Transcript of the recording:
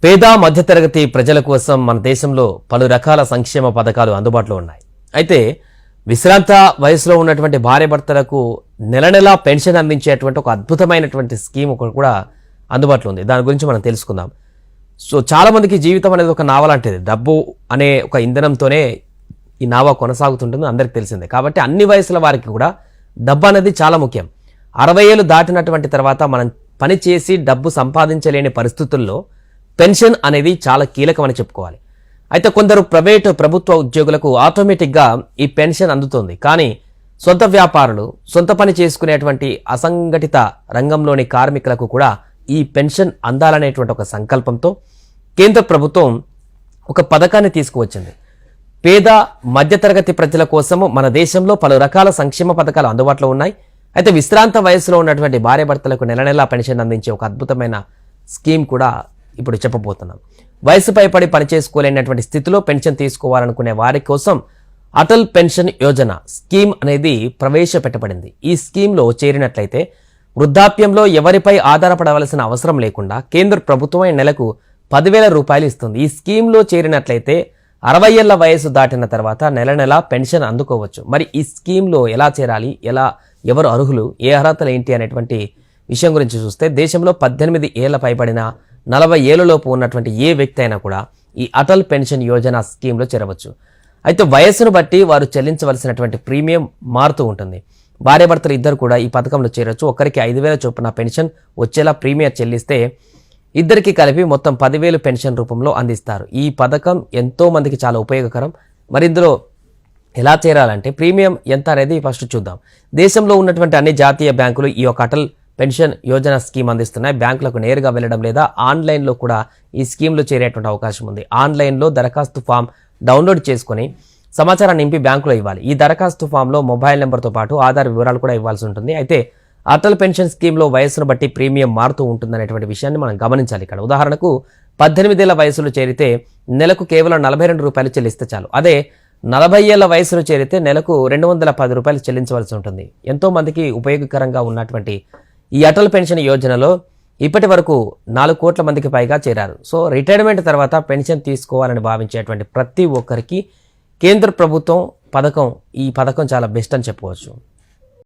పేద మధ్యతరగతి ప్రజల కోసం మన దేశంలో పలు రకాల సంక్షేమ పథకాలు అందుబాటులో ఉన్నాయి. అయితే విశ్రాంత వయసులో ఉన్నటువంటి భార్యాభర్తలకు నెల నెలా పెన్షన్ అందించేటువంటి ఒక అద్భుతమైనటువంటి స్కీమ్ ఒకటి కూడా అందుబాటులో ఉంది. దాని గురించి మనం తెలుసుకుందాం. సో చాలా మందికి జీవితం అనేది ఒక నావ లాంటిది. డబ్బు అనే ఒక ఇంధనంతోనే ఈ నావ కొనసాగుతుంటుంది, అందరికీ తెలిసిందే. కాబట్టి అన్ని వయసుల వారికి కూడా డబ్బు అనేది చాలా ముఖ్యం. 60 ఏళ్ళు దాటినటువంటి తర్వాత మనం పని చేసి డబ్బు సంపాదించలేని పరిస్థితుల్లో పెన్షన్ అనేది చాలా కీలకమని చెప్పుకోవాలి. అయితే కొందరు ప్రభుత్వ ఉద్యోగులకు ఆటోమేటిక్గా ఈ పెన్షన్ అందుతుంది. కానీ సొంత వ్యాపారులు, సొంత పని చేసుకునేటువంటి అసంఘటిత రంగంలోని కార్మికులకు కూడా ఈ పెన్షన్ అందాలనేటువంటి ఒక సంకల్పంతో కేంద్ర ప్రభుత్వం ఒక పథకాన్ని తీసుకువచ్చింది. పేద మధ్యతరగతి ప్రజల కోసము మన దేశంలో పలు రకాల సంక్షేమ పథకాలు అందుబాటులో ఉన్నాయి. అయితే విశ్రాంత వయసులో ఉన్నటువంటి భార్యాభర్తలకు నెల నెలా పెన్షన్ అందించే ఒక అద్భుతమైన స్కీమ్ కూడా ఇప్పుడు చెప్పబోతున్నాం. వయసుపై పడి పనిచేసుకోలేనటువంటి స్థితిలో పెన్షన్ తీసుకోవాలనుకునే వారి కోసం అటల్ పెన్షన్ యోజన స్కీమ్ అనేది ప్రవేశపెట్టబడింది. ఈ స్కీమ్లో చేరినట్లయితే వృద్ధాప్యంలో ఎవరిపై ఆధారపడవలసిన అవసరం లేకుండా కేంద్ర ప్రభుత్వమే నెలకు 10,000 రూపాయలు ఇస్తుంది. ఈ స్కీమ్లో చేరినట్లయితే 60 ఏళ్ల వయసు దాటిన తర్వాత నెల నెలా పెన్షన్ అందుకోవచ్చు. మరి ఈ స్కీమ్లో ఎలా చేరాలి, ఎవరు అర్హులు, ఏ అర్హతలు ఏంటి అనేటువంటి విషయం గురించి చూస్తే దేశంలో 18 ఏళ్ల పైబడిన 40 ఏళ్లలోపు ఉన్నటువంటి ఏ వ్యక్తి అయినా కూడా ఈ అటల్ పెన్షన్ యోజన స్కీమ్లో చేరవచ్చు. అయితే వయస్సును బట్టి వారు చెల్లించవలసినటువంటి ప్రీమియం మారుతూ ఉంటుంది. భార్యాభర్తలు ఇద్దరు కూడా ఈ పథకంలో చేరొచ్చు. ఒకరికి 5,000 చొప్పున పెన్షన్ వచ్చేలా ప్రీమియం చెల్లిస్తే ఇద్దరికి కలిపి మొత్తం 10,000 పెన్షన్ రూపంలో అందిస్తారు. ఈ పథకం ఎంతో మందికి చాలా ఉపయోగకరం. మరి ఇందులో ఎలా చేరాలంటే ప్రీమియం ఎంత అనేది ఫస్ట్ చూద్దాం. దేశంలో ఉన్నటువంటి అన్ని జాతీయ బ్యాంకులు ఈ యొక్క అటల్ పెన్షన్ యోజన స్కీమ్ అందిస్తున్నాయి. బ్యాంకులకు నేరుగా వెళ్లడం లేదా ఆన్లైన్లో కూడా ఈ స్కీమ్లో చేరేటువంటి అవకాశం ఉంది. ఆన్లైన్లో దరఖాస్తు ఫామ్ డౌన్లోడ్ చేసుకుని సమాచారాన్ని నింపి బ్యాంకులో ఇవ్వాలి. ఈ దరఖాస్తు ఫామ్లో మొబైల్ నెంబర్తో పాటు ఆధార్ వివరాలు కూడా ఇవ్వాల్సి ఉంటుంది. అయితే అటల్ పెన్షన్ స్కీమ్లో వయస్సును బట్టి ప్రీమియం మారుతూ ఉంటుందనేటువంటి విషయాన్ని మనం గమనించాలి. ఇక్కడ ఉదాహరణకు 18 ఏళ్ల వయసులో చేరితే నెలకు కేవలం 42 రూపాయలు చెల్లిస్తే చాలు. అదే 40 ఏళ్ల వయసులో చేరితే నెలకు 210 రూపాయలు చెల్లించవలసి ఉంటుంది. ఎంతో మందికి ఉపయోగకరంగా ఉన్నటువంటి ఈ అటల్ పెన్షన్ యోజనలో ఇప్పటి వరకు 4 కోట్ల మందికి పైగా చేరారు. సో రిటైర్మెంట్ తర్వాత పెన్షన్ తీసుకోవాలని భావించేటువంటి ప్రతి ఒక్కరికి కేంద్ర ప్రభుత్వం ఈ పథకం చాలా బెస్ట్ అని చెప్పవచ్చు.